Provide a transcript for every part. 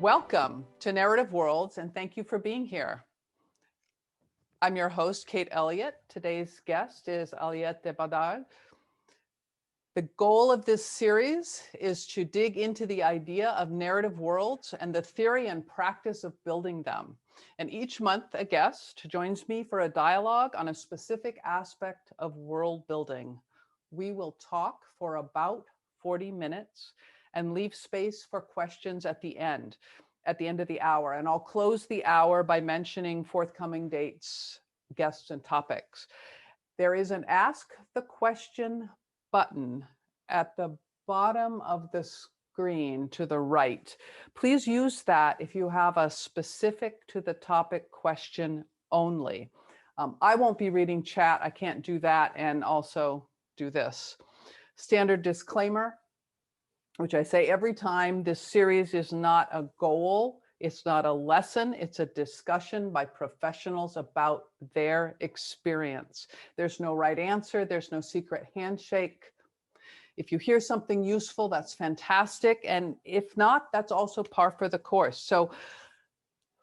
Welcome to Narrative Worlds, and thank you for being here. I'm your host, Kate Elliott. Today's guest is Aliette de Bodard. The goal of this series is to dig into the idea of narrative worlds and the theory and practice of building them. And each month, a guest joins me for a dialogue on a specific aspect of world building. We will talk for about 40 minutes and leave space for questions at the end of the hour. And I'll close the hour by mentioning forthcoming dates, guests, and topics. There is an Ask the Question button at the bottom of the screen to the right. Please use that if you have a specific to the topic question only. I won't be reading chat. I can't do that and also do this. Standard disclaimer, which I say every time. This series is not a goal. It's not a lesson. It's a discussion by professionals about their experience. There's no right answer. There's no secret handshake. If you hear something useful, that's fantastic. And if not, that's also par for the course. So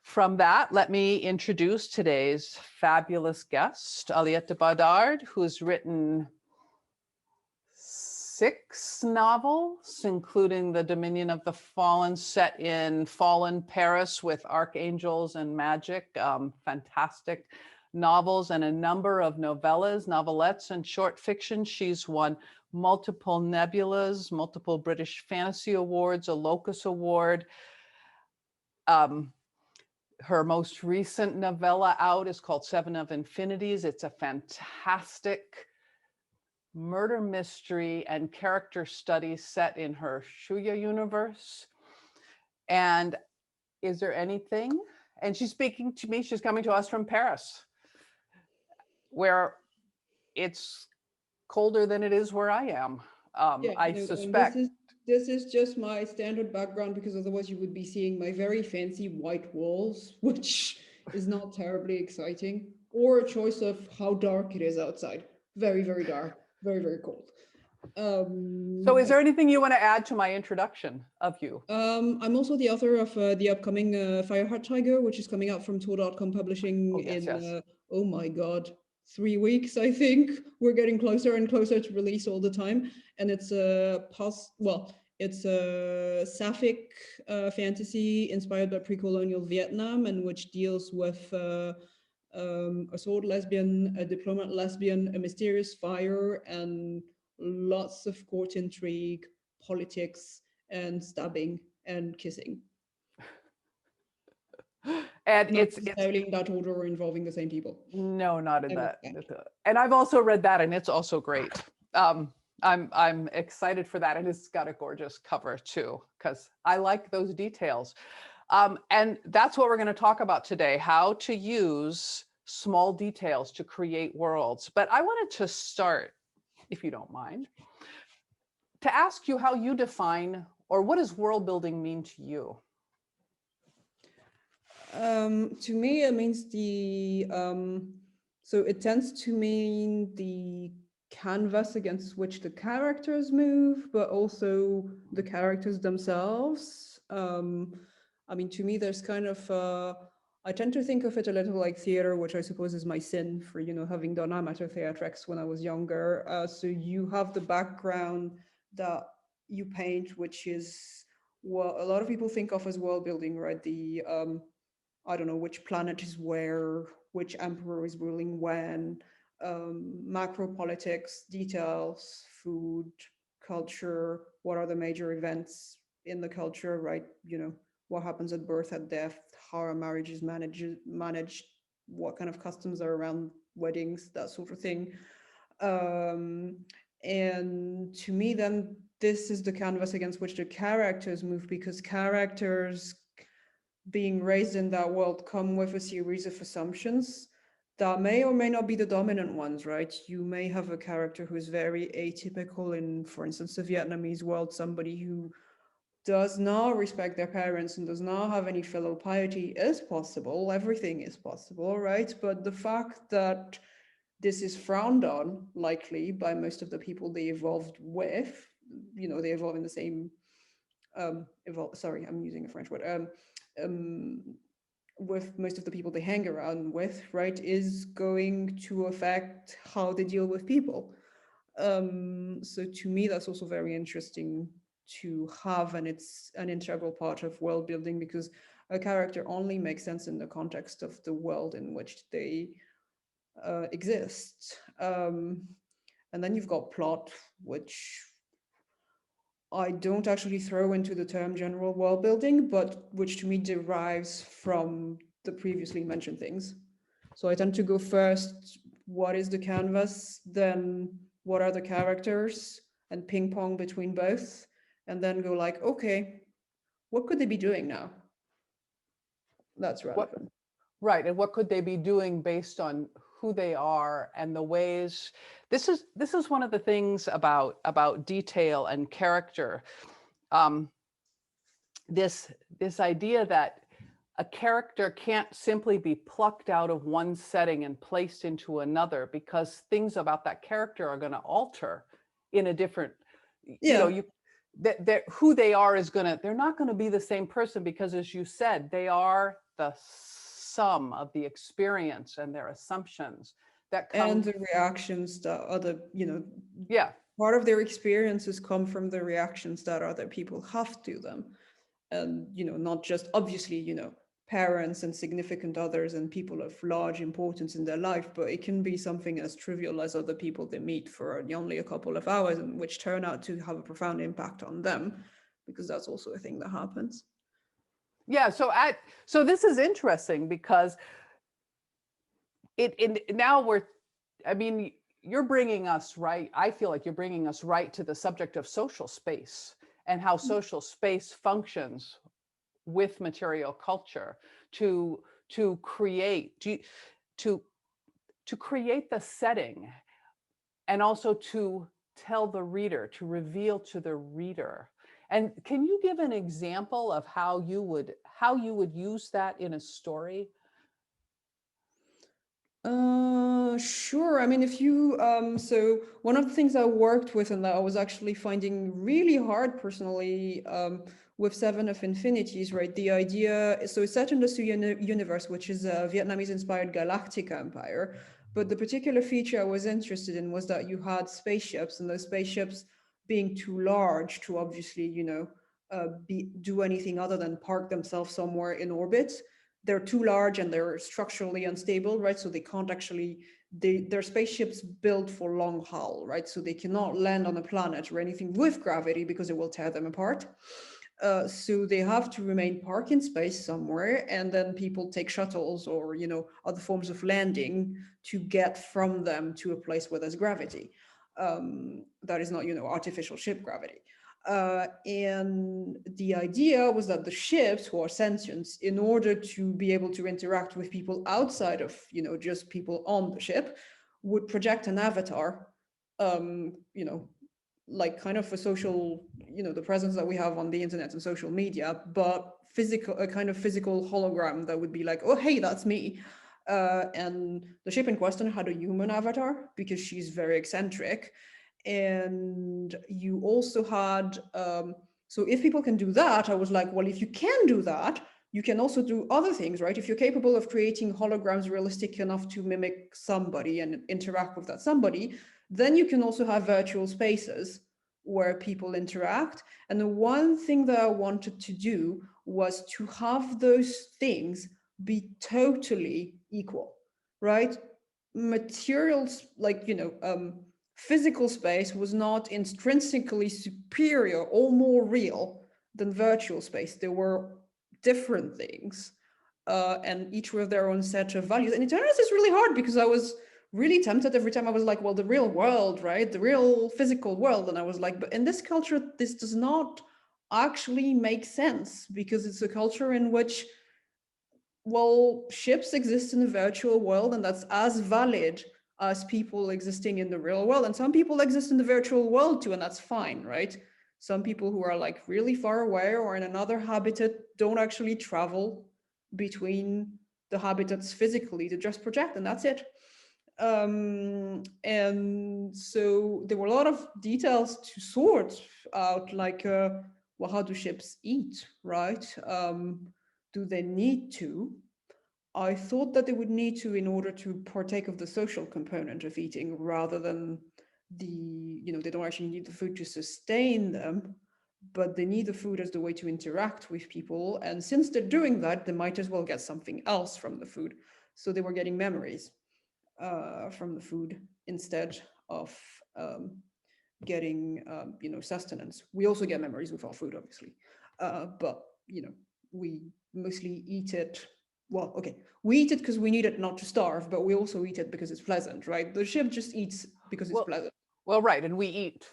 from that, let me introduce today's fabulous guest, Aliette de Bodard, who's written 6 novels, including The Dominion of the Fallen, set in fallen Paris with archangels and magic. Fantastic novels, and a number of novellas, novelettes, and short fiction. She's won multiple Nebulas, multiple British Fantasy Awards, a Locus Award. Her most recent novella out is called Seven of Infinities. It's a fantastic murder mystery and character study set in her Shuya universe. And is there anything? And she's speaking to me, she's coming to us from Paris, where it's colder than it is where I am. I suspect. This is just my standard background, because otherwise you would be seeing my very fancy white walls, which is not terribly exciting, or a choice of how dark it is outside. Very, very dark, very, very cold. So is there anything you want to add to my introduction of you? I'm also the author of the upcoming Fireheart Tiger, which is coming out from Tor.com Publishing oh my God, 3 weeks, I think. We're getting closer and closer to release all the time. And it's it's a sapphic fantasy inspired by pre-colonial Vietnam, and which deals with a sword lesbian, a diplomat lesbian, a mysterious fire, and lots of court intrigue, politics, and stabbing and kissing. And not it's necessarily in that order or involving the same people. No, not in that. And I've also read that, and it's also great. I'm excited for that, and it's got a gorgeous cover too, because I like those details. And that's what we're going to talk about today: how to use small details to create worlds. But I wanted to start, if you don't mind, to ask you how you define, or what does world building mean to you? To me, it means so it tends to mean the canvas against which the characters move, but also the characters themselves. I mean, to me, there's kind of, I tend to think of it a little like theater, which I suppose is my sin for, having done amateur theatrics when I was younger. So you have the background that you paint, which is what a lot of people think of as world building, right? The I don't know which planet is where, which emperor is ruling when, macro politics, details, food, culture, what are the major events in the culture, right? What happens at birth, at death, how are marriages managed, what kind of customs are around weddings, that sort of thing. And to me, then, this is the canvas against which the characters move, because characters being raised in that world come with a series of assumptions that may or may not be the dominant ones, right? You may have a character who is very atypical in, for instance, the Vietnamese world, somebody who does not respect their parents and does not have any filial piety is possible. Everything is possible, right? But the fact that this is frowned on, likely, by most of the people they evolved with, they evolve in the same sorry, I'm using a French word, um, with most of the people they hang around with, right, is going to affect how they deal with people. So to me, that's also very interesting to have, and it's an integral part of world building, because a character only makes sense in the context of the world in which they exist. And then you've got plot, which I don't actually throw into the term general world building, but which to me derives from the previously mentioned things. So I tend to go first, what is the canvas, then what are the characters, and ping pong between both, and then go like, okay, what could they be doing now? That's What, relevant. right, and what could they be doing based on who they are and the ways. This is one of the things about detail and character. Um, this idea that a character can't simply be plucked out of one setting and placed into another, because things about that character are going to alter in a different, you know, Yeah. you that who they are is going to, they're not going to be the same person, because as you said, they are the sum of the experience and their assumptions that And come. the reactions that other, Yeah, part of their experiences come from the reactions that other people have to them. And, not just obviously, parents and significant others and people of large importance in their life, but it can be something as trivial as other people they meet for only a couple of hours, and which turn out to have a profound impact on them, because that's also a thing that happens. yeah. So this is interesting, because now we're, I mean, you're bringing us right, I feel like you're bringing us right to the subject of social space and how social space functions with material culture to create to to create the setting, and also to tell the reader, to reveal to the reader. And can you give an example of how you would use that in a story? Sure. I mean, if you, so one of the things I worked with and that I was actually finding really hard personally, with Seven of Infinities, right? The idea, so it's set in the universe, which is a Vietnamese inspired galactic empire. But the particular feature I was interested in was that you had spaceships, and those spaceships being too large to obviously, do anything other than park themselves somewhere in orbit. They're too large and they're structurally unstable, right? So they can't actually, their spaceships built for long haul, right? So they cannot land on a planet or anything with gravity, because it will tear them apart. So they have to remain parked in space somewhere, and then people take shuttles or other forms of landing to get from them to a place where there's gravity. That is not artificial ship gravity. And the idea was that the ships, who are sentient, in order to be able to interact with people outside of just people on the ship, would project an avatar, um, you know, like kind of a social, the presence that we have on the internet and social media, but physical, a kind of physical hologram that would be like, oh, hey, that's me. And the ship in question had a human avatar, because she's very eccentric. And you also had, so if people can do that, I was like, well, if you can do that, you can also do other things, right? If you're capable of creating holograms realistic enough to mimic somebody and interact with that somebody, then you can also have virtual spaces where people interact. And the one thing that I wanted to do was to have those things be totally equal, right? Materials, like, physical space was not intrinsically superior or more real than virtual space. They were different things, and each with their own set of values. And it turns out it's really hard, because I was really tempted every time. I was like, well, the real world, right? The real physical world. And I was like, but in this culture, this does not actually make sense, because it's a culture in which, well, ships exist in the virtual world, and that's as valid as people existing in the real world. And some people exist in the virtual world too, and that's fine, right? Some people who are like really far away or in another habitat don't actually travel between the habitats physically, to just project, and that's it. And so there were a lot of details to sort out, like well, how do ships eat, right? Do they need to? I thought that they would need to in order to partake of the social component of eating rather than they don't actually need the food to sustain them, but they need the food as the way to interact with people. And since they're doing that, they might as well get something else from the food. So they were getting memories from the food instead of getting sustenance. We also get memories with our food, obviously, but we mostly eat it. Well, okay, we eat it because we need it not to starve, but we also eat it because it's pleasant, right? The ship just eats because it's pleasant. Well, right, and we eat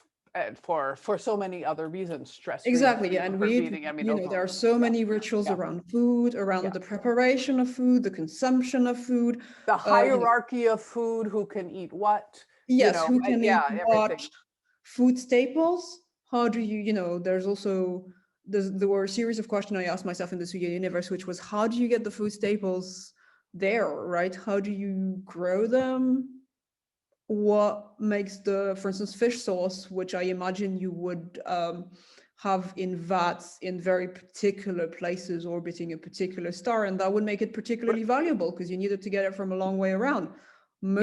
for so many other reasons, stress Exactly, yeah, and we eat, eating. I mean, there are so many rituals around food, around the preparation of food, the consumption of food, the hierarchy of food, who can eat what. Yes, who can eat what, everything. food staples. How do there's also there were a series of questions I asked myself in the Suya universe, which was, how do you get the food staples there, right? How do you grow them? What makes for instance, fish sauce, which I imagine you would have in vats in very particular places orbiting a particular star, and that would make it particularly valuable because you needed to get it from a long way around. On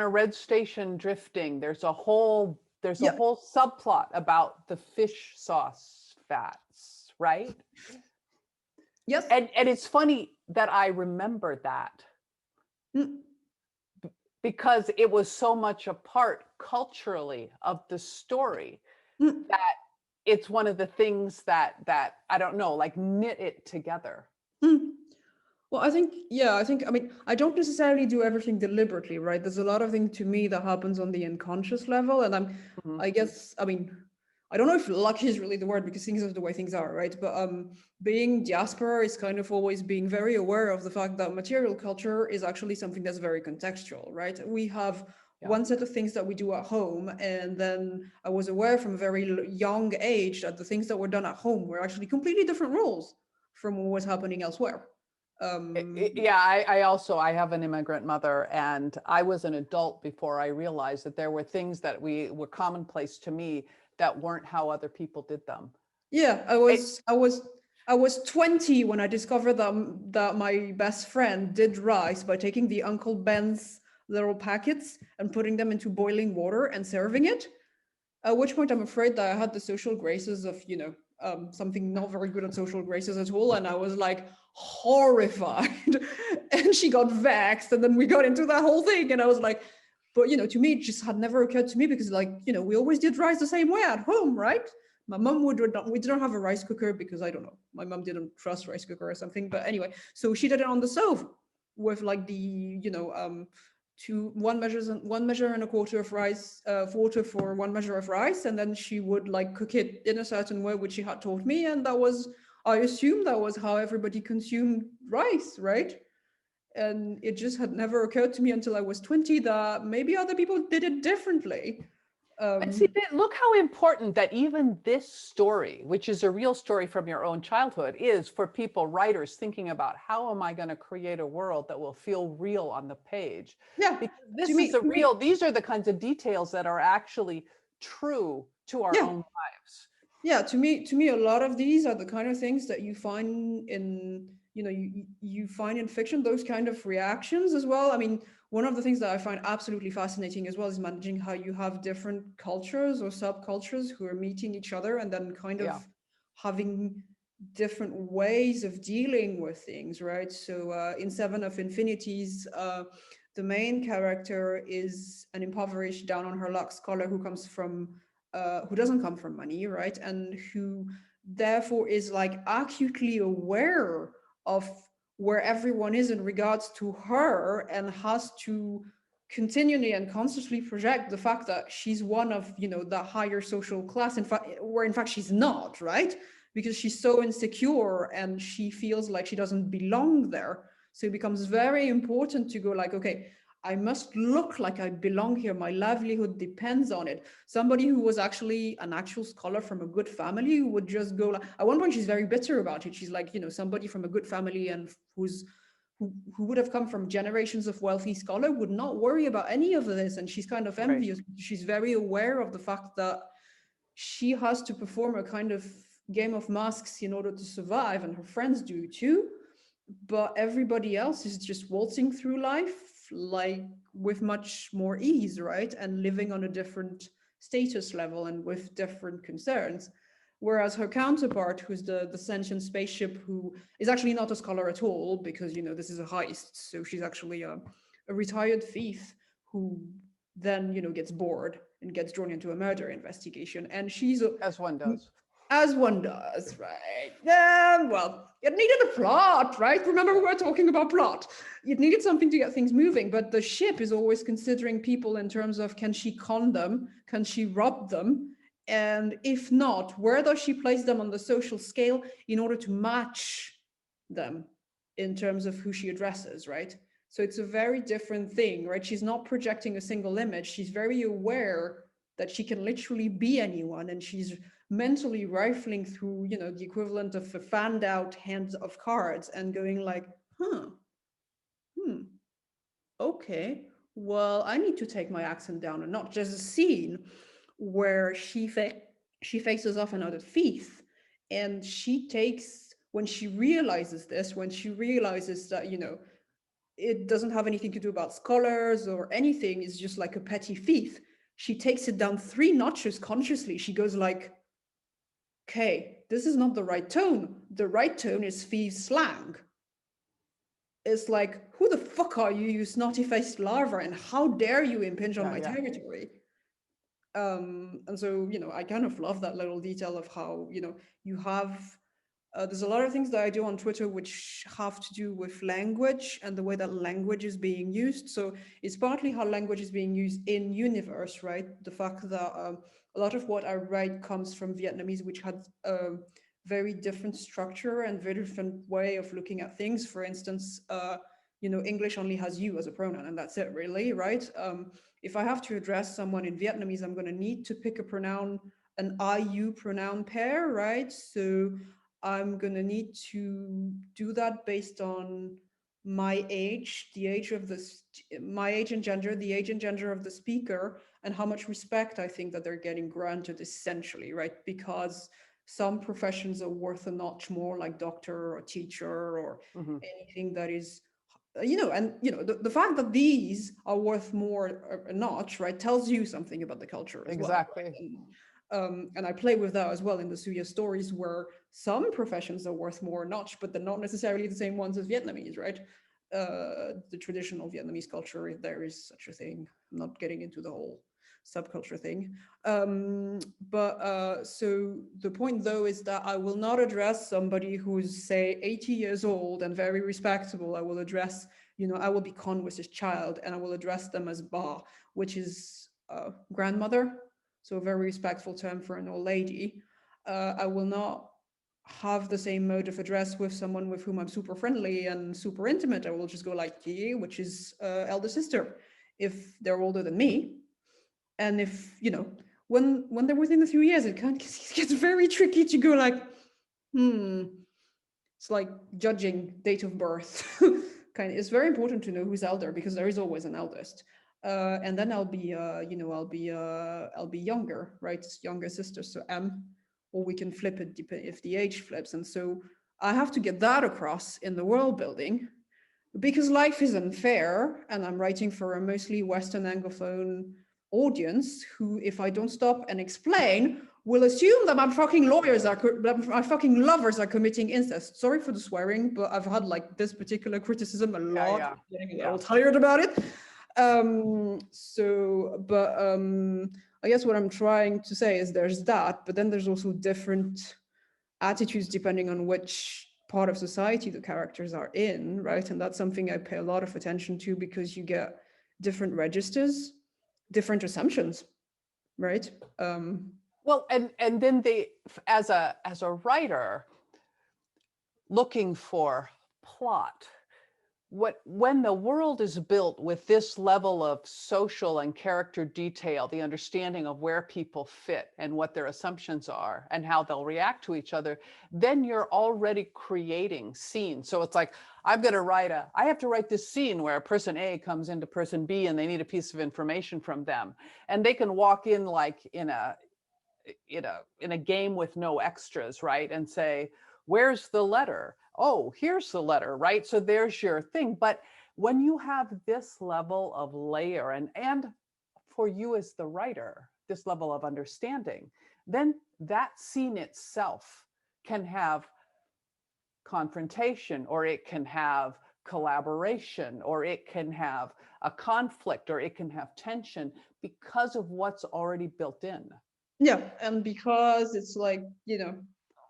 a red station drifting, there's a whole subplot about the fish sauce fats, right? Yes. And it's funny that I remember that. Because it was so much a part culturally of the story that it's one of the things that I don't know, like knit it together. Well, I mean, I don't necessarily do everything deliberately, right? There's a lot of things to me that happens on the unconscious level. And I guess, I mean, I don't know if lucky is really the word because things are the way things are, right? But being diaspora is kind of always being very aware of the fact that material culture is actually something that's very contextual, right? We have one set of things that we do at home, and then I was aware from a very young age that the things that were done at home were actually completely different rules from what was happening elsewhere. I have an immigrant mother, and I was an adult before I realized that there were things that were commonplace to me that weren't how other people did them. Yeah, I was 20 when I discovered that my best friend did rice by taking the Uncle Ben's little packets and putting them into boiling water and serving it. At which point I'm afraid that I had the social graces of, something not very good at social graces at all. And I was like horrified and she got vexed. And then we got into that whole thing. And I was like, but, to me, it just had never occurred to me because we always did rice the same way at home, right? My mom we didn't have a rice cooker because I don't know, my mom didn't trust rice cooker or something. But anyway, so she did it on the stove with like the, one measure and a quarter of rice, water for 1 measure of rice, and then she would like cook it in a certain way, which she had taught me, and I assumed that was how everybody consumed rice, right? And it just had never occurred to me until I was 20 that maybe other people did it differently. But see, look how important that even this story, which is a real story from your own childhood, is for people, writers, thinking about how am I going to create a world that will feel real on the page? Yeah, because these are the kinds of details that are actually true to our own lives. Yeah, to me, a lot of these are the kind of things that you find in, you find in fiction, those kind of reactions as well. I mean, one of the things that I find absolutely fascinating as well is managing how you have different cultures or subcultures who are meeting each other and then kind of having different ways of dealing with things, right? So in Seven of Infinities, the main character is an impoverished, down on her luck scholar who doesn't come from money, right? And who therefore is like acutely aware of where everyone is in regards to her and has to continually and constantly project the fact that she's one of, the higher social class, in fact she's not, right? Because she's so insecure and she feels like she doesn't belong there. So it becomes very important to go like, okay, I must look like I belong here. My livelihood depends on it. Somebody who was actually an actual scholar from a good family would just go like, at one point she's very bitter about it. She's like, somebody from a good family and who would have come from generations of wealthy scholar would not worry about any of this. And she's kind of envious. Right. She's very aware of the fact that she has to perform a kind of game of masks in order to survive, and her friends do too. But everybody else is just waltzing through life like with much more ease, right? And living on a different status level and with different concerns. Whereas her counterpart, who's the sentient spaceship, who is actually not a scholar at all, because, you know, this is a heist. So she's actually a retired thief who then, you know, gets bored and gets drawn into a murder investigation. And she's a, As one does. as one does, right? Well, it needed a plot, right? Remember, we were talking about plot. It needed something to get things moving, but the ship is always considering people in terms of, can she con them? Can she rob them? And if not, where does she place them on the social scale in order to match them in terms of who she addresses, right? So it's a very different thing, right? She's not projecting a single image. She's very aware that she can literally be anyone, and she's mentally rifling through, you know, the equivalent of a fanned out hand of cards and going like, okay, well, I need to take my accent down, and not just a scene where she faces off another thief. And she takes, when she realizes this, when she realizes that, you know, it doesn't have anything to do about scholars or anything, it's just like a petty thief, she takes it down 3 notches consciously. She goes like, okay, this is not the right tone. The right tone is thieves slang. It's like, who the fuck are you, you snotty-faced larva, and how dare you impinge on my territory? And so, you know, I kind of love that little detail of how, you know, you have, there's a lot of things that I do on Twitter which have to do with language and the way that language is being used. So it's partly how language is being used in universe, right? The fact that a lot of what I write comes from Vietnamese, which had a very different structure and very different way of looking at things. For instance, you know, English only has you as a pronoun, and that's it, really, right? If I have to address someone in Vietnamese, I'm going to need to pick a pronoun, an I-you pronoun pair, right? So I'm going to need to do that based on my age, the age of my age and gender, the age and gender of the speaker, and how much respect I think that they're getting granted, essentially, right? Because some professions are worth a notch more, like doctor or teacher or anything that is, you know, and, you know, the fact that these are worth more a notch, right, tells you something about the culture as well. Exactly. Right? And I play with that as well in the Suya stories, where some professions are worth more a notch, but they're not necessarily the same ones as Vietnamese, right? The traditional Vietnamese culture, if there is such a thing. I'm not getting into the whole subculture thing. So the point, though, is that I will not address somebody who's, say, 80 years old and very respectable. I will address, you know, I will be Conway's child, and I will address them as Ba, which is grandmother. So a very respectful term for an old lady. I will not have the same mode of address with someone with whom I'm super friendly and super intimate. I will just go like, yeah, which is elder sister, if they're older than me. And if, you know, when they're within a few years, it gets very tricky to go like, it's like judging date of birth. Kind of, it's very important to know who's elder, because there is always an eldest. And then I'll be, you know, I'll be younger, right? Younger sister, so M, or we can flip it if the age flips. And so I have to get that across in the world building, because life is unfair, and I'm writing for a mostly Western Anglophone audience who, if I don't stop and explain, will assume that my fucking lovers are committing incest. Sorry for the swearing, but I've had like this particular criticism a lot. I'm getting a little tired about it. I guess what I'm trying to say is there's that, but then there's also different attitudes depending on which part of society the characters are in, right? And that's something I pay a lot of attention to, because you get different registers, different assumptions, right? Well, and then they, as a writer, looking for plot, when the world is built with this level of social and character detail, the understanding of where people fit and what their assumptions are and how they'll react to each other, then you're already creating scenes. So it's like, I have to write this scene where person A comes into person B and they need a piece of information from them. And they can walk in like in a in a game with no extras, right? And say, where's the letter? Oh, here's the letter, right? So there's your thing. But when you have this level of layer and for you as the writer, this level of understanding, then that scene itself can have confrontation, or it can have collaboration, or it can have a conflict, or it can have tension because of what's already built in. Yeah, and because it's like,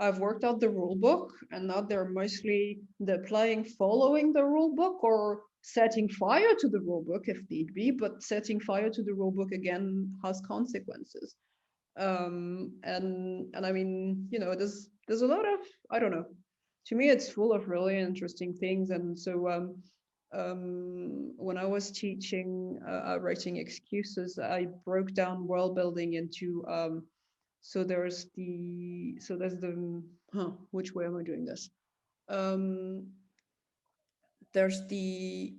I've worked out the rule book, and now they're mostly the playing following the rule book or setting fire to the rule book if need be, but setting fire to the rule book again has consequences. And I mean, there's a lot of, I don't know, to me it's full of really interesting things. And so when I was teaching writing excuses, I broke down world building into there's the which way am I doing this? There's the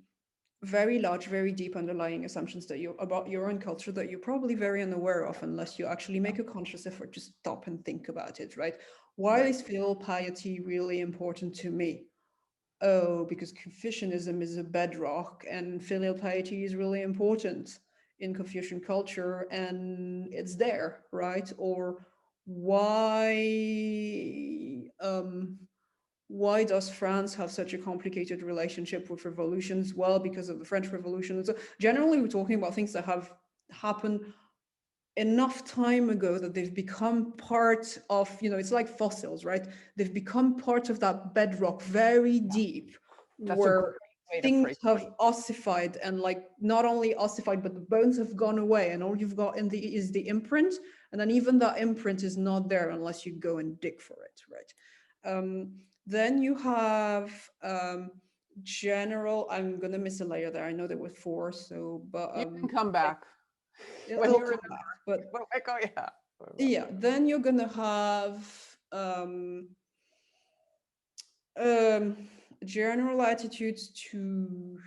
very large, very deep underlying assumptions that you about your own culture that you're probably very unaware of unless you actually make a conscious effort to stop and think about it, right? Why Right. is filial piety really important to me? Oh, because Confucianism is a bedrock and filial piety is really important in Confucian culture and it's there, right? Or why does France have such a complicated relationship with revolutions? Well, because of the French Revolution. So generally, we're talking about things that have happened enough time ago that they've become part of, it's like fossils, right? They've become part of that bedrock very deep, That's a great where way to things phrase have ossified, and like not only ossified, but the bones have gone away, and all you've got is the imprint, and then even that imprint is not there unless you go and dig for it, right? Then you have general. I'm gonna miss a layer there. I know there were four, but You can come back when it'll you come remember. back. But Like, oh yeah. yeah, then you're gonna have um, general attitudes to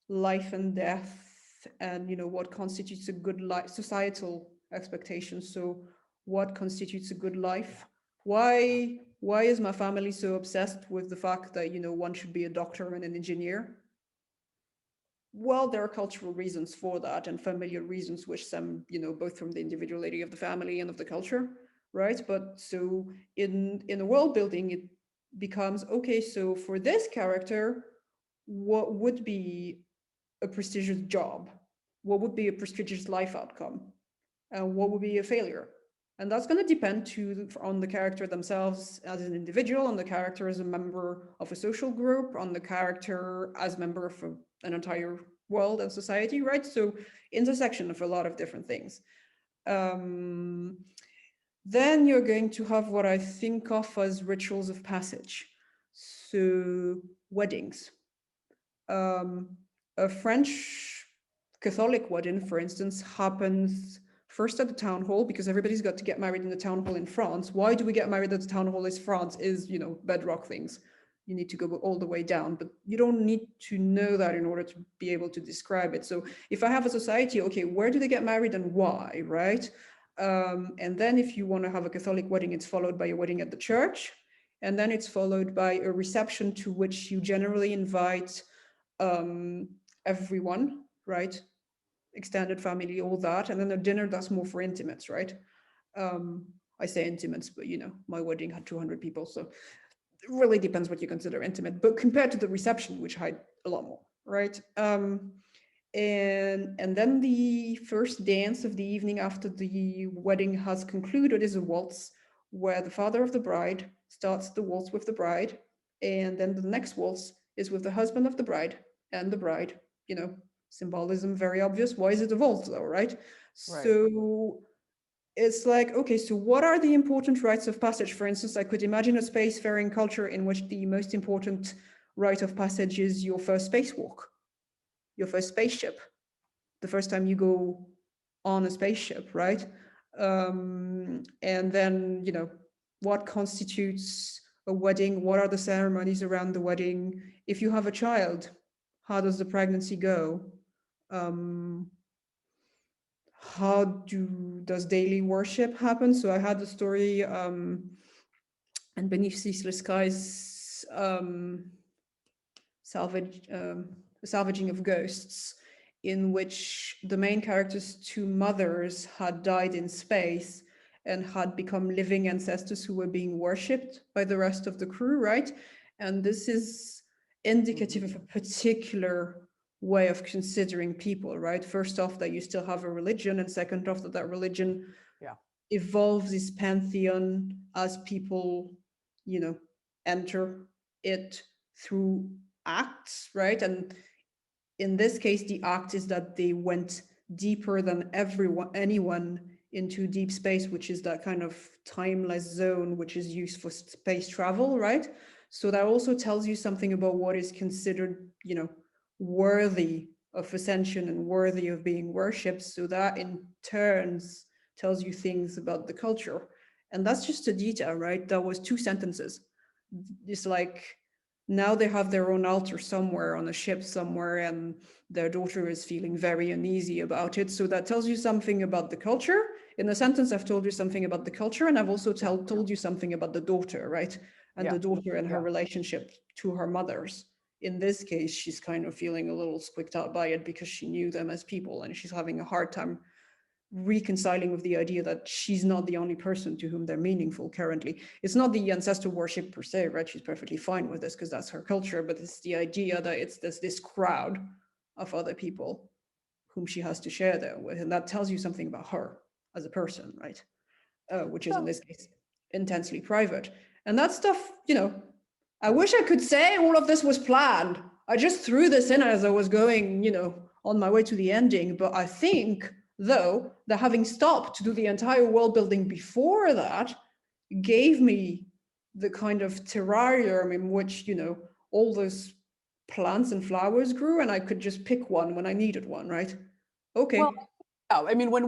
life and death, and what constitutes a good life, societal expectations. So, what constitutes a good life? Why is my family so obsessed with the fact that one should be a doctor and an engineer? Well, there are cultural reasons for that and familiar reasons, which some, both from the individuality of the family and of the culture, right? But so in the world building, it becomes, okay, so for this character, what would be a prestigious job? What would be a prestigious life outcome? And what would be a failure? And that's going to depend on the character themselves as an individual, on the character as a member of a social group, on the character as a member of an entire world and society, right? So intersection of a lot of different things. Then you're going to have what I think of as rituals of passage. So weddings. A French Catholic wedding, for instance, happens first at the town hall, because everybody's got to get married in the town hall in France. Why do we get married at the town hall in France is, bedrock things. You need to go all the way down, but you don't need to know that in order to be able to describe it. So if I have a society, okay, where do they get married and why, right? And then if you want to have a Catholic wedding, it's followed by a wedding at the church. And then it's followed by a reception to which you generally invite everyone, right? Extended family, all that. And then a dinner that's more for intimates, right? I say intimates, but my wedding had 200 people. So it really depends what you consider intimate, but compared to the reception, which had a lot more, right? And then the first dance of the evening after the wedding has concluded is a waltz, where the father of the bride starts the waltz with the bride, and then the next waltz is with the husband of the bride and the bride. Symbolism very obvious. Why is it a waltz though, right? Right. So it's like, okay, so what are the important rites of passage? For instance, I could imagine a spacefaring culture in which the most important rite of passage is your first spacewalk, your first spaceship, the first time you go on a spaceship, right? And then, what constitutes a wedding? What are the ceremonies around the wedding? If you have a child, how does the pregnancy go? how does daily worship happen? So I had the story, and Beneath Ceaseless Skies, salvaging of ghosts, in which the main character's two mothers had died in space and had become living ancestors who were being worshipped by the rest of the crew, right? And this is indicative of a particular way of considering people, right? First off, that you still have a religion, and second off, that religion evolves this pantheon as people, enter it through acts, right? And in this case, the act is that they went deeper than anyone into deep space, which is that kind of timeless zone which is used for space travel, right? So that also tells you something about what is considered, worthy of ascension and worthy of being worshipped. So that in turns tells you things about the culture. And that's just a detail, right? That was 2 sentences. It's like, now they have their own altar somewhere on a ship somewhere, and their daughter is feeling very uneasy about it. So that tells you something about the culture. In a sentence, I've told you something about the culture, and I've also told you something about the daughter, right? And the daughter and her relationship to her mothers. In this case, she's kind of feeling a little squicked out by it because she knew them as people, and she's having a hard time reconciling with the idea that she's not the only person to whom they're meaningful currently. It's not the ancestor worship per se, right? She's perfectly fine with this because that's her culture, but it's the idea that it's this crowd of other people whom she has to share that with, and that tells you something about her as a person, right? Which is in this case intensely private. And that stuff, I wish I could say all of this was planned. I just threw this in as I was going, on my way to the ending, but I think though that having stopped to do the entire world building before that gave me the kind of terrarium in which, all those plants and flowers grew, and I could just pick one when I needed one, right? Okay. Well, yeah, I mean, one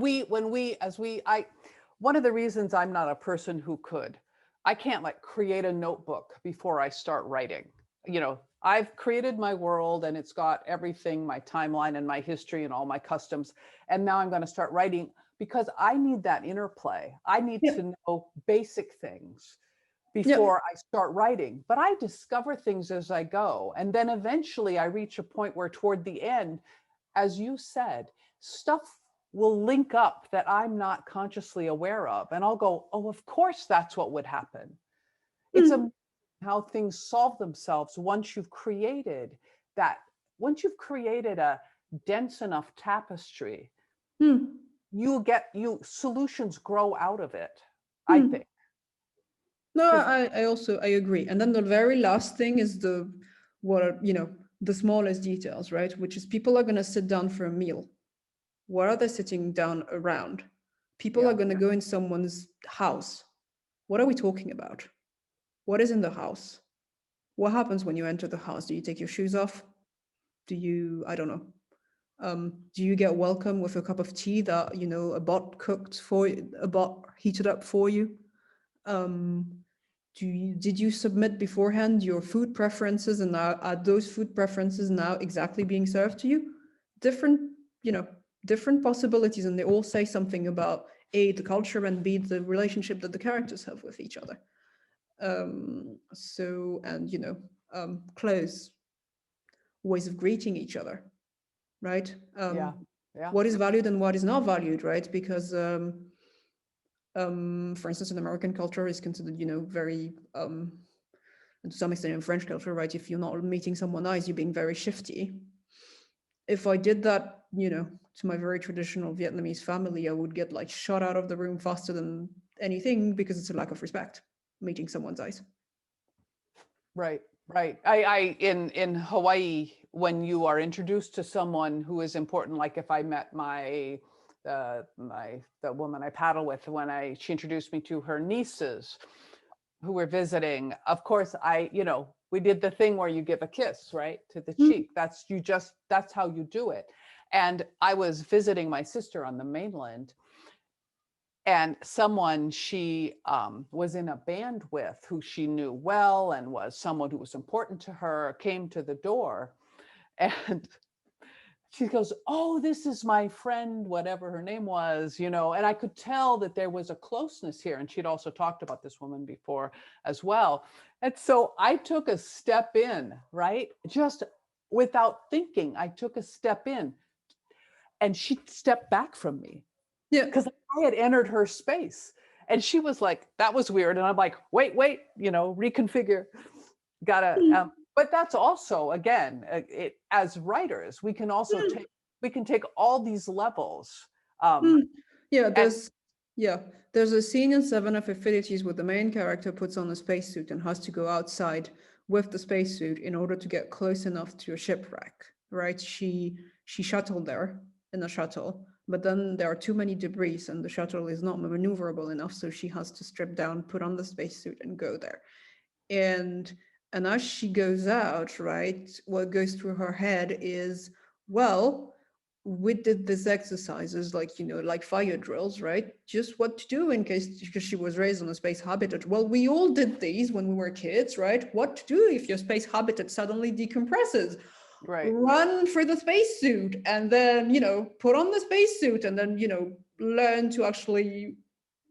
of the reasons I'm not a person who I can't like create a notebook before I start writing. I've created my world and it's got everything, my timeline and my history and all my customs. And now I'm going to start writing because I need that interplay. I need to know basic things before I start writing, but I discover things as I go. And then eventually I reach a point where toward the end, as you said, stuff will link up that I'm not consciously aware of. And I'll go, oh, of course, that's what would happen. It's amazing how things solve themselves once you've created a dense enough tapestry, solutions grow out of it, I think. No, I agree. And then the very last thing is the smallest details, right? Which is people are going to sit down for a meal. What are they sitting down around? People are going to go in someone's house. What are we talking about? What is in the house? What happens when you enter the house? Do you take your shoes off? Do you, I don't know. Do you get welcome with a cup of tea that, a bot cooked for you, a bot heated up for you? Did you submit beforehand your food preferences, and are those food preferences now exactly being served to you? Different possibilities, and they all say something about A, the culture, and B, the relationship that the characters have with each other. Clothes, ways of greeting each other, right? What is valued and what is not valued, right? Because for instance, in American culture is considered, very, and to some extent in French culture, right? If you're not meeting someone nice, you're being very shifty. If I did that, to my very traditional Vietnamese family, I would get like shot out of the room faster than anything because it's a lack of respect, meeting someone's eyes. Right. I in Hawaii, when you are introduced to someone who is important, like if I met the woman I paddle with, she introduced me to her nieces who were visiting, of course, we did the thing where you give a kiss, right, to the cheek. That's how you do it. And I was visiting my sister on the mainland, and someone she was in a band with, who she knew well and was someone who was important to her, came to the door. And she goes, oh, this is my friend, whatever her name was, you know, and I could tell that there was a closeness here. And she'd also talked about this woman before as well. And so I took a step in, right? Just without thinking, I took a step in, and she stepped back from me. Yeah. Because I had entered her space. And she was like, that was weird. And I'm like, wait, you know, reconfigure. Gotta, but that's also, again, as writers, we can also take all these levels. Yeah, there's a scene in Seven of Affinities where the main character puts on a spacesuit and has to go outside with the spacesuit in order to get close enough to a shipwreck, right? She shuttled there in a shuttle, but then there are too many debris and the shuttle is not maneuverable enough, so she has to strip down, put on the spacesuit and go there. And as she goes out, right, what goes through her head is, well, we did these exercises like, you know, like fire drills, right? Just what to do in case, because she was raised on a space habitat. Well, we all did these when we were kids, right? What to do if your space habitat suddenly decompresses? Right. Run for the spacesuit and then, you know, put on the spacesuit and then, you know, learn to actually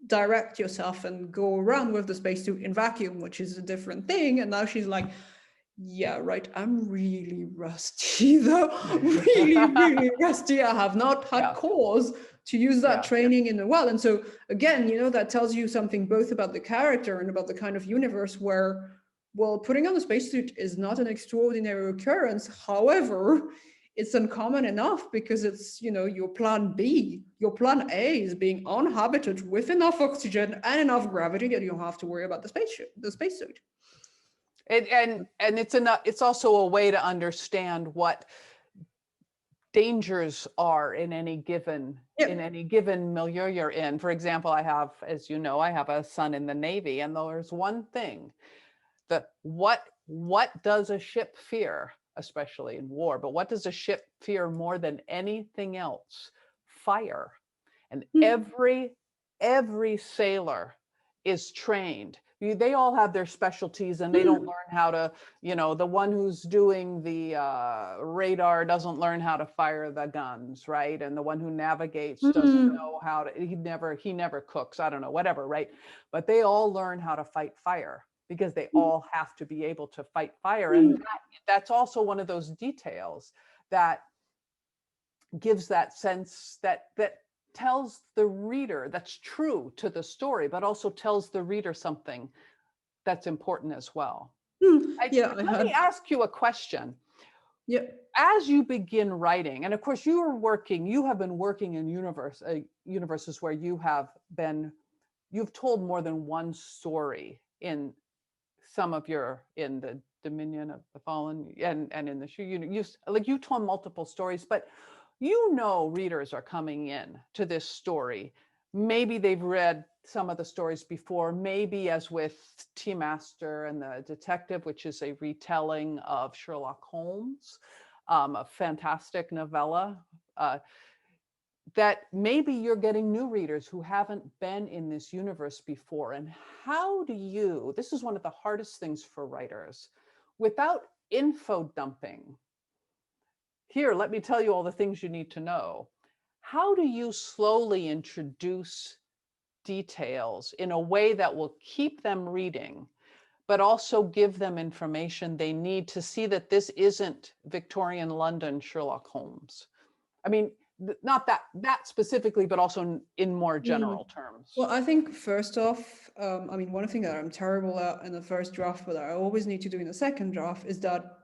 direct yourself and go around with the spacesuit in vacuum, which is a different thing. And now she's like, yeah, right, I'm really rusty though. really rusty. I have not had cause to use that training in a while. And so again, you know, that tells you something both about the character and about the kind of universe where, well, putting on a spacesuit is not an extraordinary occurrence. However, it's uncommon enough because it's, you know, your plan B. Your plan A is being uninhabited with enough oxygen and enough gravity that you don't have to worry about the spacesuit. And it's also a way to understand what dangers are in any given milieu you're in. For example, I have, as you know, I have a son in the Navy, and there's one thing that what does a ship fear, especially in war, but what does a ship fear more than anything else? Fire. And every sailor is trained. They all have their specialties, and they don't learn how to, you know, the one who's doing the radar doesn't learn how to fire the guns, right? And the one who navigates doesn't know how to, he never cooks, I don't know, whatever, right? But they all learn how to fight fire because they all have to be able to fight fire. And that's also one of those details that gives that sense that tells the reader that's true to the story, but also tells the reader something that's important as well. Let me ask you a question. Yeah. As you begin writing, and of course you have been working in universes where you've told more than one story in the Dominion of the Fallen and in the show, you told multiple stories, but you know, readers are coming in to this story. Maybe they've read some of the stories before, maybe as with Tea Master and the Detective, which is a retelling of Sherlock Holmes, a fantastic novella, that maybe you're getting new readers who haven't been in this universe before. And this is one of the hardest things for writers, without info dumping. Here, let me tell you all the things you need to know. How do you slowly introduce details in a way that will keep them reading, but also give them information they need to see that this isn't Victorian London Sherlock Holmes? I mean, not that specifically, but also in more general terms. Well, I think first off, one thing that I'm terrible at in the first draft, but I always need to do in the second draft, is that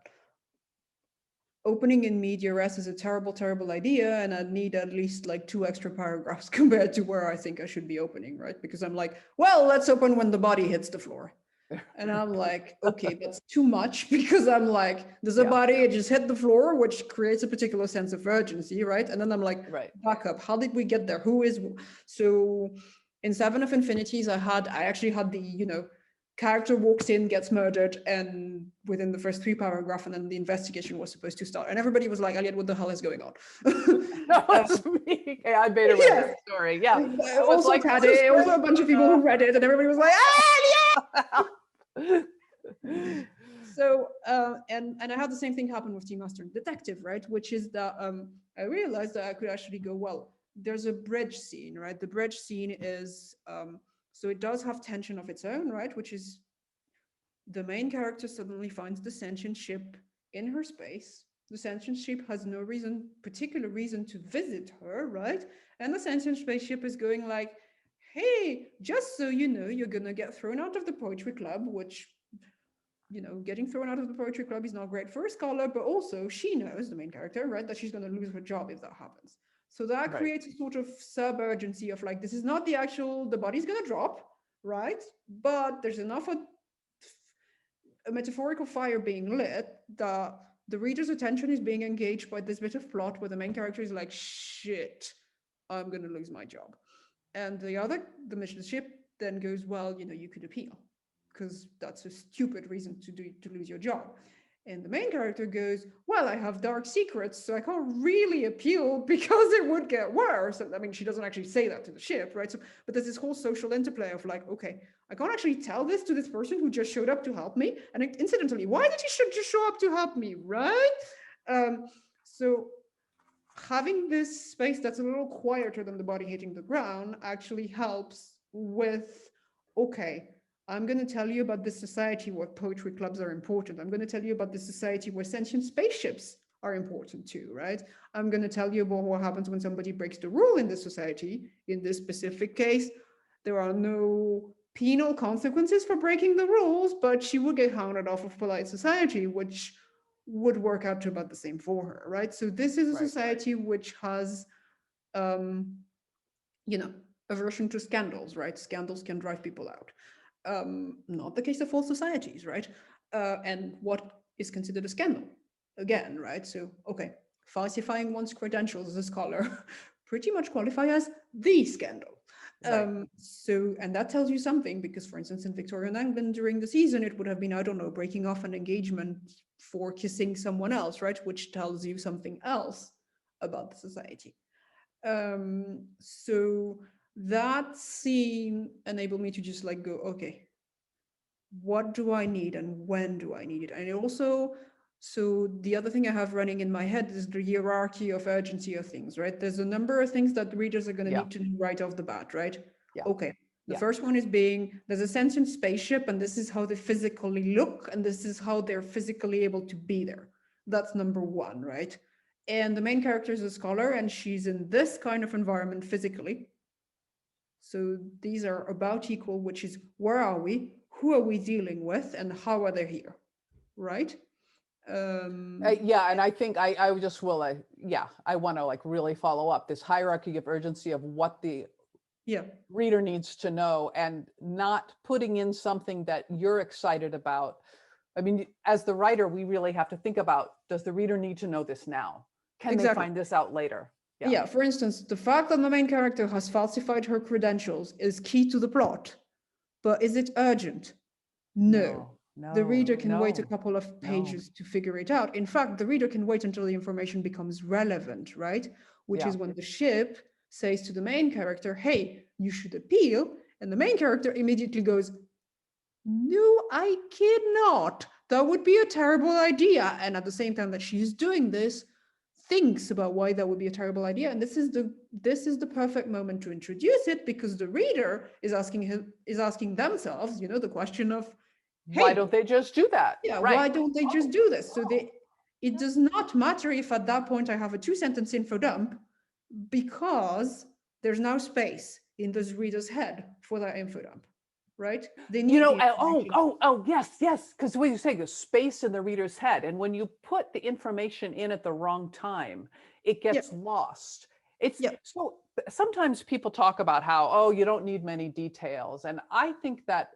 opening in media res is a terrible, terrible idea, and I need at least like 2 extra paragraphs compared to where I think I should be opening, right? Because I'm like, well, let's open when the body hits the floor. And I'm like, okay, that's too much, because I'm like, there's a body, it just hit the floor, which creates a particular sense of urgency, right? And then I'm like, back up, how did we get there? So in Seven of Infinities, I actually had the, character walks in, gets murdered, and within the first 3 paragraphs, and then the investigation was supposed to start. And everybody was like, Aliette, what the hell is going on? That was me. I made a that story. Yeah. Also, like, also a bunch of people who read it, and everybody was like, ah, yeah! So, and I had the same thing happen with Team Master and Detective, right? Which is that I realized that I could actually go, well, there's a bridge scene, right? The bridge scene is, so it does have tension of its own, right? Which is the main character suddenly finds the sentient ship in her space. The sentient ship has no particular reason to visit her, right? And the sentient spaceship is going like, hey, just so you know, you're gonna get thrown out of the poetry club, which, you know, getting thrown out of the poetry club is not great for a scholar, but also she knows, the main character, right, that she's gonna lose her job if that happens. So that Right. creates a sort of sub-urgency of like, this is not the body's gonna drop, right? But there's enough of a metaphorical fire being lit that the reader's attention is being engaged by this bit of plot where the main character is like, shit, I'm gonna lose my job. And the mission ship then goes, well, you know, you could appeal because that's a stupid reason to lose your job. And the main character goes, well, I have dark secrets, so I can't really appeal because it would get worse. I mean, she doesn't actually say that to the ship, right? So, but there's this whole social interplay of like, okay, I can't actually tell this to this person who just showed up to help me. And incidentally, why did he just show up to help me, right? So having this space that's a little quieter than the body hitting the ground actually helps with, okay, I'm going to tell you about this society where poetry clubs are important. I'm going to tell you about this society where sentient spaceships are important too, right? I'm going to tell you about what happens when somebody breaks the rule in this society. In this specific case, there are no penal consequences for breaking the rules, but she would get hounded off of polite society, which would work out to about the same for her, right? So this is a society which has, you know, aversion to scandals, right? Scandals can drive people out. Not the case of all societies, right? And what is considered a scandal? Again, right? So, okay, falsifying one's credentials as a scholar pretty much qualify as the scandal. So, and that tells you something because, for instance, in Victorian England during the season, it would have been, I don't know, breaking off an engagement for kissing someone else, right? Which tells you something else about the society. So that scene enabled me to just like go, okay, what do I need and when do I need it? And it also, so the other thing I have running in my head is the hierarchy of urgency of things, right? There's a number of things that the readers are going to need to know right off the bat, right? Okay. The first one is being, there's a sentient spaceship and this is how they physically look and this is how they're physically able to be there. That's number one, right? And the main character is a scholar and she's in this kind of environment physically. So these are about equal, which is where are we? Who are we dealing with? And how are they here? Right? Yeah, and I think I just will, I want to like really follow up this hierarchy of urgency of what the reader needs to know and not putting in something that you're excited about. I mean, as the writer, we really have to think about, does the reader need to know this now? Can they find this out later? Yeah, for instance, the fact that the main character has falsified her credentials is key to the plot, but is it urgent? No. The reader can wait a couple of pages to figure it out. In fact, the reader can wait until the information becomes relevant, right? Which is when the ship says to the main character, hey, you should appeal. And the main character immediately goes, no, I cannot. That would be a terrible idea. And at the same time that she's doing this, thinks about why that would be a terrible idea. And this is the perfect moment to introduce it because the reader is asking themselves, you know, the question of, hey, why don't they just do that? Yeah, why don't they just do this? So it does not matter if at that point I have a 2-sentence info dump because there's now space in this reader's head for that info dump, right? They need, you know, yes, because what you're saying is space in the reader's head, and when you put the information in at the wrong time, it gets lost. It's so sometimes people talk about how, oh, you don't need many details, and I think that,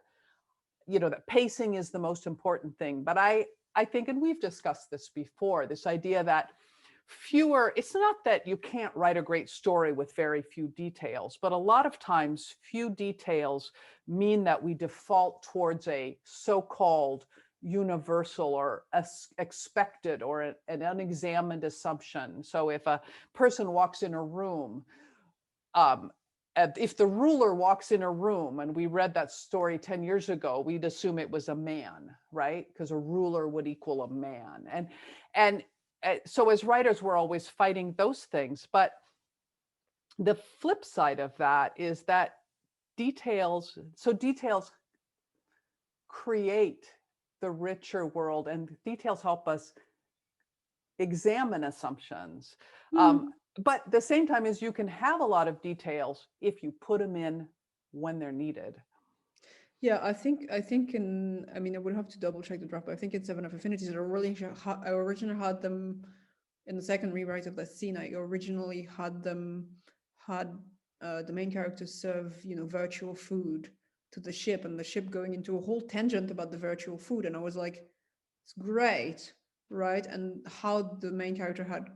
you know, that pacing is the most important thing. But I think, and we've discussed this before, this idea that it's not that you can't write a great story with very few details, but a lot of times few details mean that we default towards a so-called universal or expected or an unexamined assumption. So if a person walks in a room, if the ruler walks in a room, and we read that story 10 years ago, we'd assume it was a man, right? Because a ruler would equal a man. And so as writers, we're always fighting those things. But the flip side of that is that details create the richer world, and details help us examine assumptions. But at the same time is you can have a lot of details if you put them in when they're needed. Yeah, I think I mean, I would have to double check the draft, but I think in Seven of Affinities, I originally had them in the second rewrite of that scene. I originally had the main characters serve, virtual food to the ship, and the ship going into a whole tangent about the virtual food, and I was like, it's great, right? And how the main character had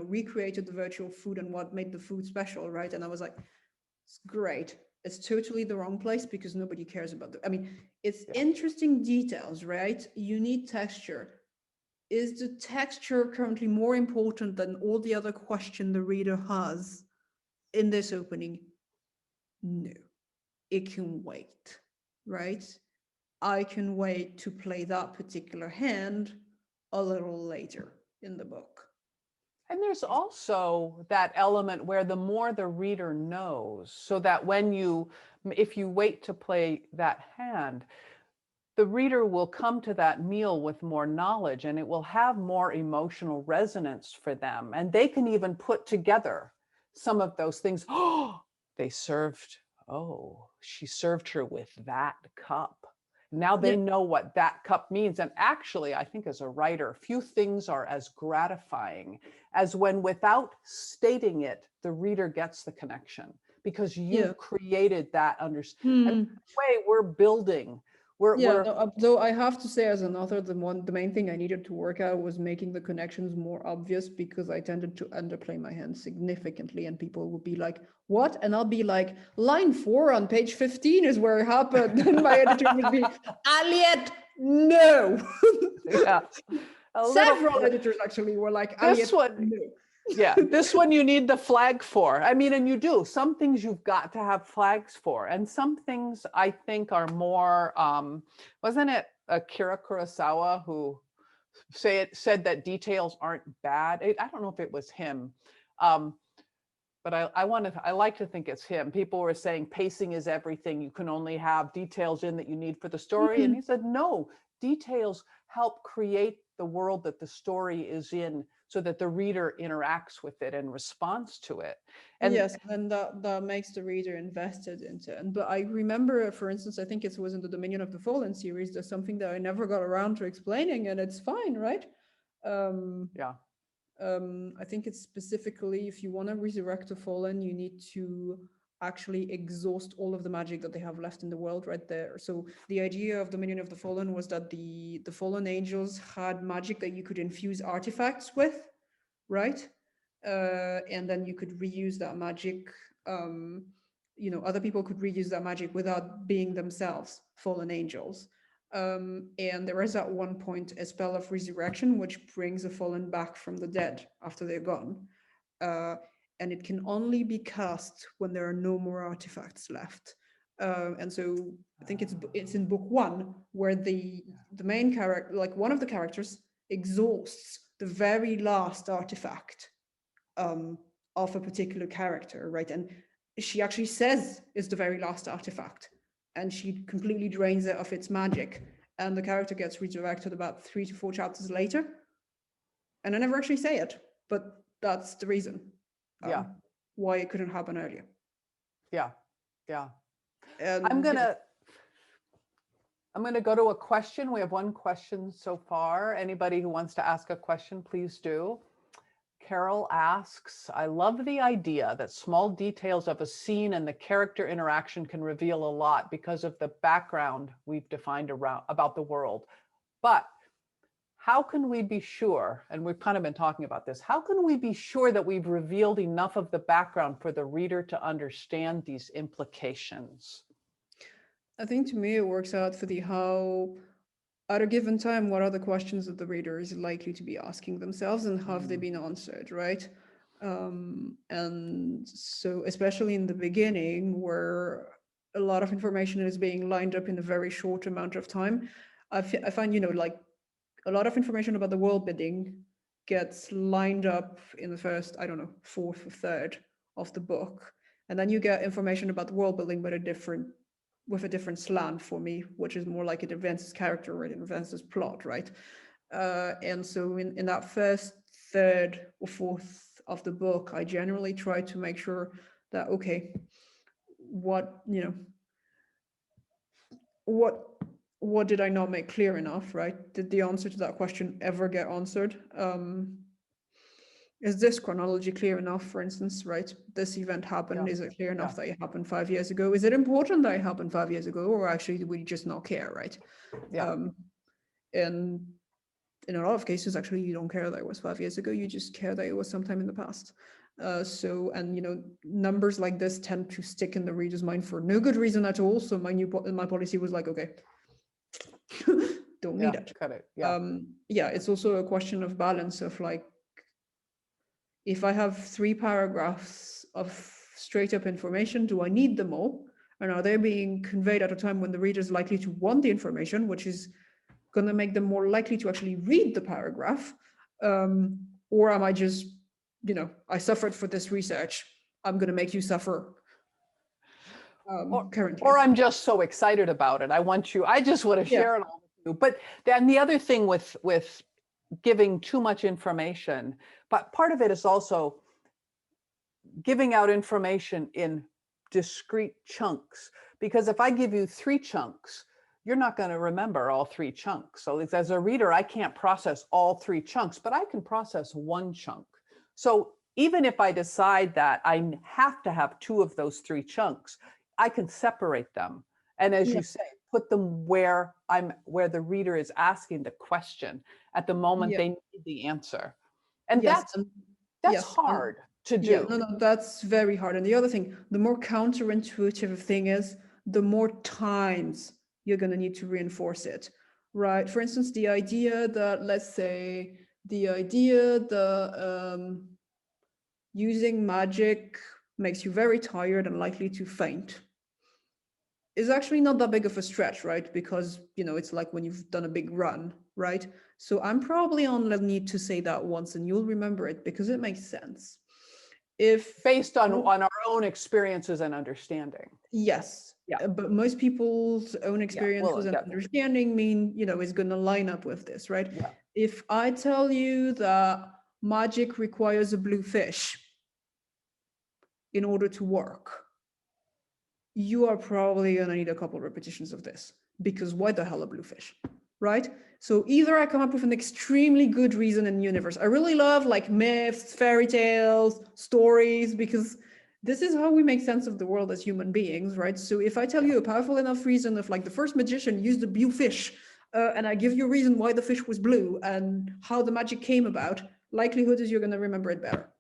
recreated the virtual food and what made the food special, right? And I was like, it's great. It's totally the wrong place because nobody cares about I mean, it's interesting details, right? You need texture. Is the texture currently more important than all the other question the reader has in this opening? No, it can wait, right? I can wait to play that particular hand a little later in the book. And there's also that element where the more the reader knows, so that if you wait to play that hand, the reader will come to that meal with more knowledge, and it will have more emotional resonance for them. And they can even put together some of those things. Oh, she served her with that cup. Now they know what that cup means. And actually, I think as a writer, few things are as gratifying as when, without stating it, the reader gets the connection because you created that understanding. I mean, the way we're building. Though I have to say, as an author, the main thing I needed to work out was making the connections more obvious, because I tended to underplay my hand significantly, and people would be like, what? And I'll be like, line 4 on page 15 is where it happened. And my editor would be, Aliette, no. Several editors actually were like, Aliette, no. This one you need the flag for. I mean, and you do. Some things you've got to have flags for. And some things I think are more, wasn't it Akira Kurosawa who said that details aren't bad? I don't know if it was him. But I like to think it's him. People were saying pacing is everything. You can only have details in that you need for the story. And he said, no, details help create the world that the story is in, so that the reader interacts with it and responds to it. And yes, and that makes the reader invested into it. But I remember, for instance, I think it was in the Dominion of the Fallen series, there's something that I never got around to explaining, and it's fine, right? I think it's specifically, if you want to resurrect the Fallen, you need to actually exhaust all of the magic that they have left in the world right there. So the idea of Dominion of the Fallen was that the fallen angels had magic that you could infuse artifacts with, right? And then you could reuse that magic. Other people could reuse that magic without being themselves fallen angels. And there is at one point a spell of resurrection, which brings a fallen back from the dead after they're gone. And it can only be cast when there are no more artifacts left. And so I think it's in book 1 where the main character, like one of the characters, exhausts the very last artifact of a particular character, right? And she actually says it's the very last artifact, and she completely drains it of its magic. And the character gets resurrected about 3 to 4 chapters later. And I never actually say it, but that's the reason. Why it couldn't happen earlier. I'm gonna go to a question. We have one question so far. Anybody who wants to ask a question, please do. Carol asks, I love the idea that small details of a scene and the character interaction can reveal a lot because of the background we've defined about the world. But how can we be sure, and we've kind of been talking about this, how can we be sure that we've revealed enough of the background for the reader to understand these implications? I think to me it works out for how, at a given time, what are the questions that the reader is likely to be asking themselves, and have they been answered, right? And so especially in the beginning, where a lot of information is being lined up in a very short amount of time, I find, like a lot of information about the world building gets lined up in the first, I don't know, fourth or third of the book. And then you get information about the world building, but with a different slant for me, which is more like it advances character or it advances plot, right? And so in that first third or fourth of the book, I generally try to make sure that, okay, what did I not make clear enough, right? Did the answer to that question ever get answered? Is this chronology clear enough, for instance, right? This event happened. Yeah. Is it clear enough Yeah. that it happened 5 years ago? Is it important that it happened 5 years ago, or actually do we just not care, right? Yeah. And in a lot of cases, actually, you don't care that it was 5 years ago. You just care that it was sometime in the past. Numbers like this tend to stick in the reader's mind for no good reason at all. So my policy was like, okay, don't need it. Cut it. Yeah. It's also a question of balance of like, if I have 3 paragraphs of straight up information, do I need them all? And are they being conveyed at a time when the reader is likely to want the information, which is going to make them more likely to actually read the paragraph? Or am I just, I suffered for this research, I'm going to make you suffer currently. Or I'm just so excited about it. I just want to share it all with you. But then the other thing with giving too much information, but part of it is also giving out information in discrete chunks. Because if I give you 3 chunks, you're not going to remember all 3 chunks. So as a reader, I can't process all 3 chunks, but I can process 1 chunk. So even if I decide that I have to have 2 of those 3 chunks, I can separate them. And as you say, put them where the reader is asking the question at the moment they need the answer. And that's hard to do. No, that's very hard. And the other thing, the more counterintuitive a thing is, the more times you're going to need to reinforce it, right? For instance, the idea that, using magic makes you very tired and likely to faint is actually not that big of a stretch, right? Because, it's like when you've done a big run, right? So I'm probably only need to say that once and you'll remember it because it makes sense. If based on our own experiences and understanding. Yes. Yeah. But most people's own experiences and understanding mean, is going to line up with this, right? Yeah. If I tell you that magic requires a blue fish in order to work, you are probably going to need a couple of repetitions of this, because why the hell a blue fish, right? So either I come up with an extremely good reason in the universe. I really love like myths, fairy tales, stories, because this is how we make sense of the world as human beings, right? So if I tell you a powerful enough reason of like the first magician used a blue fish, and I give you a reason why the fish was blue and how the magic came about, likelihood is you're going to remember it better.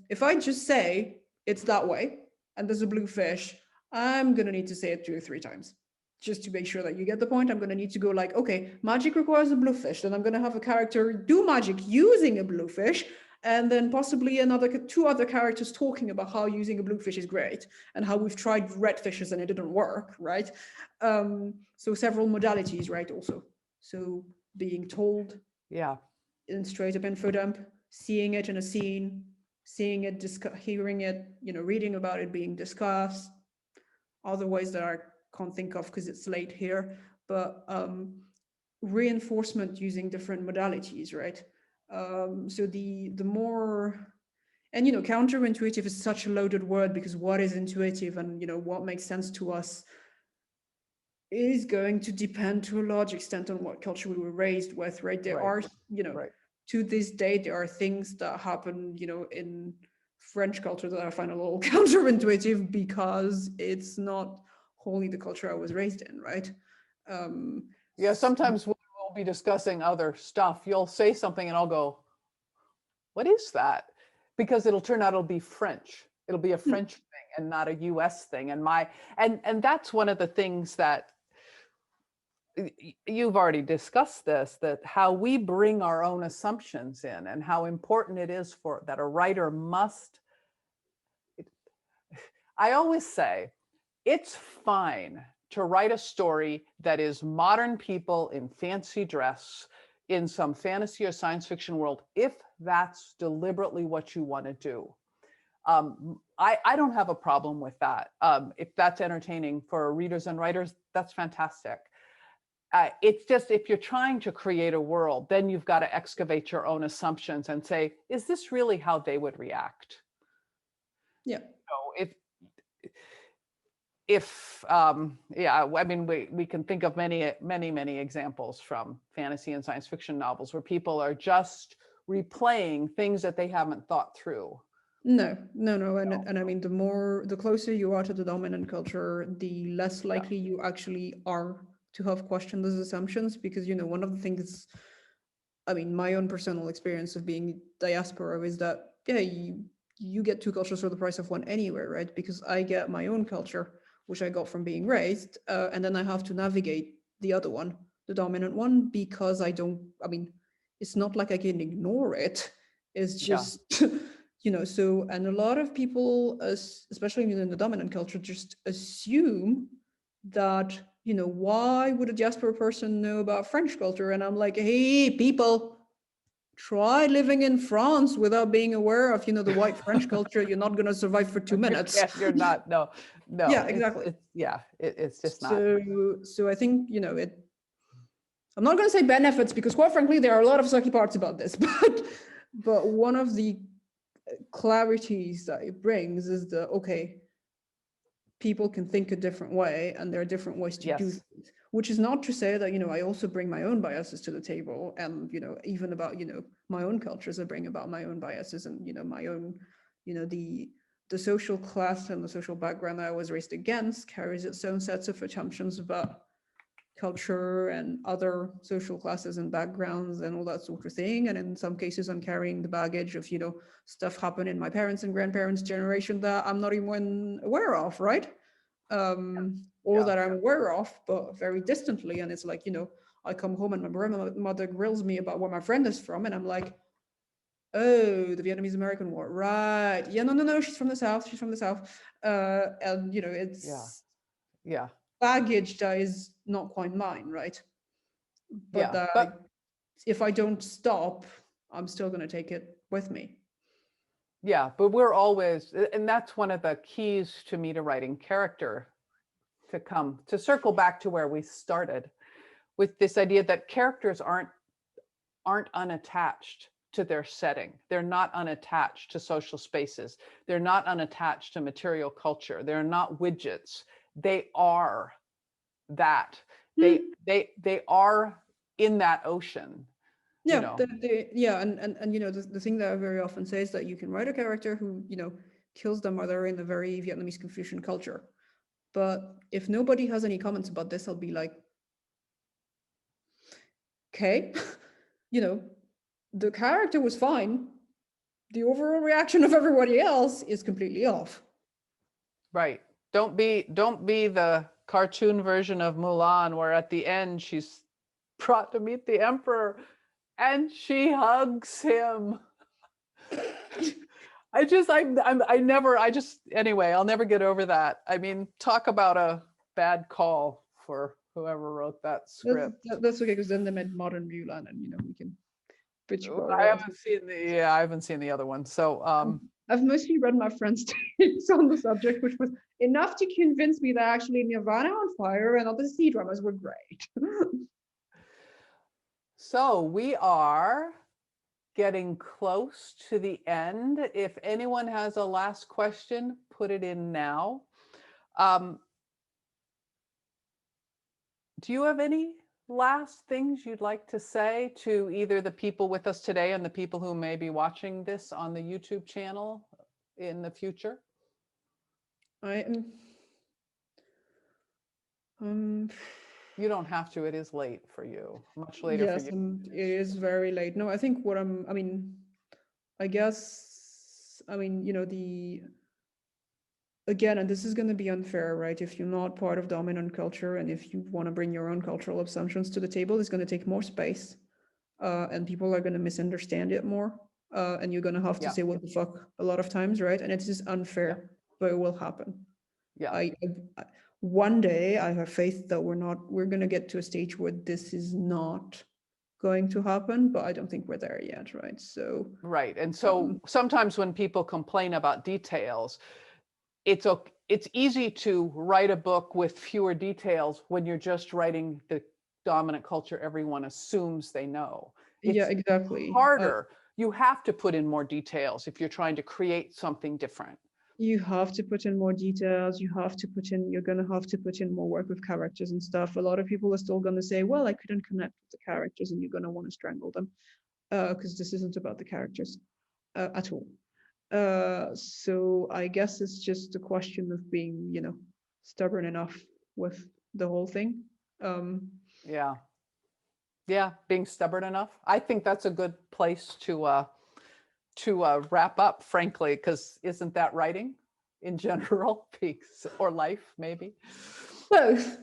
If I just say it's that way and there's a blue fish, I'm going to need to say it 2 or 3 times. Just to make sure that you get the point, I'm going to need to go like, okay, magic requires a blue fish. Then I'm going to have a character do magic using a blue fish. And then possibly 2 other characters talking about how using a blue fish is great and how we've tried red fishes and it didn't work, right? So several modalities, right, also. So being told in straight up info dump, seeing it in a scene, seeing it, hearing it, reading about it being discussed. Other ways that I can't think of because it's late here, but reinforcement using different modalities, right? So the more, and counterintuitive is such a loaded word, because what is intuitive and what makes sense to us is going to depend to a large extent on what culture we were raised with, right? There are, to this day, there are things that happen, in French culture that I find a little counterintuitive because it's not wholly the culture I was raised in, right? Sometimes we'll be discussing other stuff. You'll say something and I'll go, what is that? Because it'll turn out it'll be French. It'll be a French thing and not a US thing. And that's one of the things that you've already discussed this, that how we bring our own assumptions in and how important it is for that a writer must. I always say it's fine to write a story that is modern people in fancy dress in some fantasy or science fiction world if that's deliberately what you want to do. I don't have a problem with that. If that's entertaining for readers and writers, that's fantastic. It's just if you're trying to create a world, then you've got to excavate your own assumptions and say, is this really how they would react? Yeah. So yeah, I mean, we can think of many examples from fantasy and science fiction novels where people are just replaying things that they haven't thought through. No. And I mean, the closer you are to the dominant culture, the less likely you actually are to have questioned those assumptions. Because, one of the things, I mean, my own personal experience of being diaspora is that, yeah, you get two cultures for the price of one anywhere, right? Because I get my own culture, which I got from being raised, and then I have to navigate the other one, the dominant one, because I mean, it's not like I can ignore it. It's just, so, and a lot of people, especially in the dominant culture, just assume that, why would a diaspora person know about French culture? And I'm like, hey, people, try living in France without being aware of, the white French culture. You're not going to survive for 2 minutes. You're not, no. Yeah, exactly. It's just not. So I think, I'm not going to say benefits because quite frankly, there are a lot of sucky parts about this, but one of the clarities that it brings is okay, people can think a different way and there are different ways to do things, which is not to say that, I also bring my own biases to the table and, even about, my own cultures, I bring about my own biases and, my own, the social class and the social background I was raised against carries its own sets of assumptions about culture and other social classes and backgrounds and all that sort of thing. And in some cases, I'm carrying the baggage of, stuff happened in my parents' and grandparents' generation that I'm not even aware of, right? That I'm aware of, but very distantly. And it's like, I come home and my grandmother grills me about where my friend is from. And I'm like, oh, the Vietnamese American War, right? Yeah, no, she's from the South. She's from the South. And, it's baggage that is not quite mine, right? But if I don't stop, I'm still going to take it with me. Yeah, but we're always, and that's one of the keys to me to writing character, to circle back to where we started with this idea that characters aren't unattached to their setting. They're not unattached to social spaces. They're not unattached to material culture. They're not widgets. They are that. They are in that ocean. Yeah, and the thing that I very often say is that you can write a character who, kills their mother in the very Vietnamese Confucian culture. But if nobody has any comments about this, I'll be like, okay, the character was fine. The overall reaction of everybody else is completely off. Right. Don't be the cartoon version of Mulan where at the end she's brought to meet the emperor and she hugs him. Anyway, I'll never get over that. I mean, talk about a bad call for whoever wrote that script. That's okay, because then they made modern Mulan and, we can bitch about I haven't seen the other one. So, I've mostly read my friends' takes on the subject, which was enough to convince me that actually Nirvana on Fire and other C-dramas were great. So we are getting close to the end. If anyone has a last question, put it in now. Do you have any last things you'd like to say to either the people with us today and the people who may be watching this on the YouTube channel in the future? You don't have to. It is late for you. Much later for you. Yes, it is very late. No, I think I guess, the again, and this is going to be unfair, right? If you're not part of dominant culture and if you want to bring your own cultural assumptions to the table, it's going to take more space, and people are going to misunderstand it more, and you're going to have to Yeah. say what the fuck a lot of times, right? And it's just unfair, but it will happen. Yeah. One day I have faith that we're going to get to a stage where this is not going to happen, but I don't think we're there yet, right? So right. And so sometimes when people complain about details, it's easy to write a book with fewer details when you're just writing the dominant culture everyone assumes they know. It's yeah, exactly. harder. You have to put in more details if you're trying to create something different. You have to put in more details. You're going to have to put in more work with characters and stuff. A lot of people are still going to say, well, I couldn't connect with the characters, and you're going to want to strangle them, because this isn't about the characters at all. So I guess it's just a question of being, stubborn enough with the whole thing. Yeah, being stubborn enough. I think that's a good place to wrap up, frankly, because isn't that writing in general, or life maybe? Both.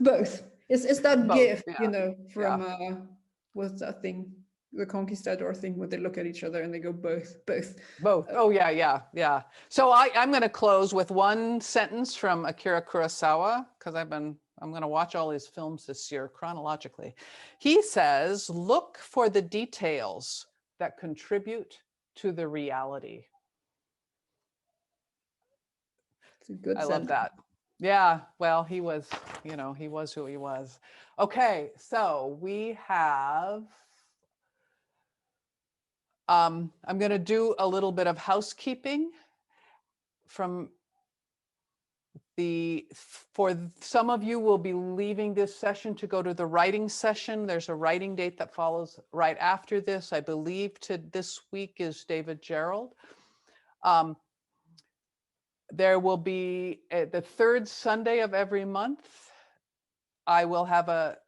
It's that Both, gift, yeah. from what's that thing, the conquistador thing, where they look at each other and they go both. Oh yeah. So I'm going to close with one sentence from Akira Kurosawa, because I'm going to watch all his films this year chronologically. He says, look for the details that contribute to the reality. It's a good I sentence. love that. Yeah, well, he was who he was. Okay, so we have, I'm going to do a little bit of housekeeping for some of you will be leaving this session to go to the writing session. There's a writing date that follows right after this. I believe this week is David Gerald. There will be the third Sunday of every month. I will have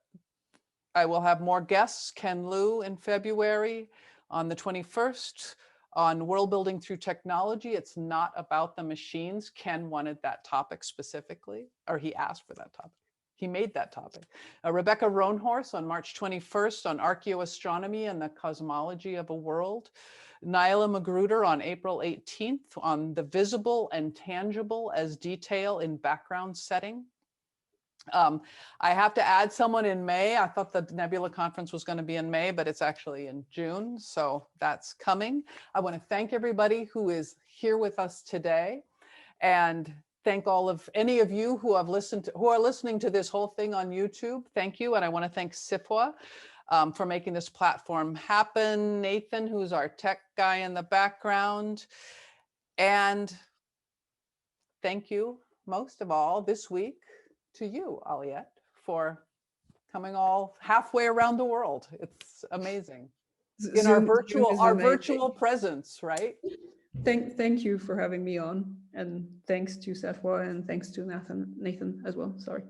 more guests. Ken Liu in February on the 21st on world building through technology. It's not about the machines. Ken wanted that topic specifically, or he asked for that topic. He made that topic. Rebecca Roanhorse on March 21st on archaeoastronomy and the cosmology of a world. Nyla Magruder on April 18th on the visible and tangible as detail in background setting. I have to add someone in May. I thought the Nebula conference was going to be in May, but it's actually in June. So that's coming. I want to thank everybody who is here with us today, and thank any of you who are listening to this whole thing on YouTube. Thank you. And I want to thank SFWA for making this platform happen. Nathan, who's our tech guy in the background. And thank you most of all this week to you, Aliette, for coming all halfway around the world. It's amazing. In our virtual presence, right? Thank you for having me on, and thanks to SFWA, and thanks to Nathan as well. Sorry.